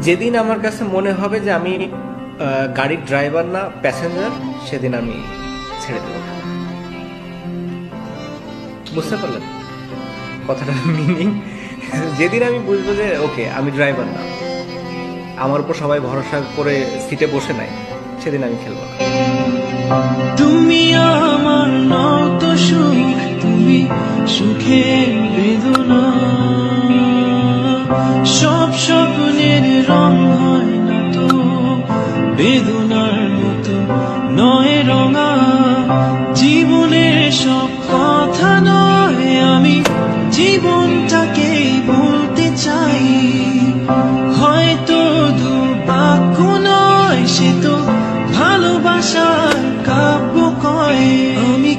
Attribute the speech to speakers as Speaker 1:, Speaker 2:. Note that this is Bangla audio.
Speaker 1: যেদিন আমার কাছে মনে হবে যে আমি গাড়ির ড্রাইভার না প্যাসেঞ্জার, সেদিন আমি ছেড়ে দেবো। বুঝতে পারলেন কথাটা মিনিং? যেদিন আমি বুঝবো যে ওকে আমি ড্রাইভার না, আমার উপর সবাই ভরসা করে সিটে বসে নাই, সেদিন আমি খেলবো না।
Speaker 2: তুমি আমার নও তো সুখ, তুমি সুখের বেদনা। সব স্বপ্নের রং হয় না তো বেদনার মতো, নয় রঙা। জীবনের সব কথা নয়, আমি জীবনটাকেই বলতে চাই। হয়তো দু বাক্য নয়, সে তো ভালোবাসার কাব্য কয়। আমি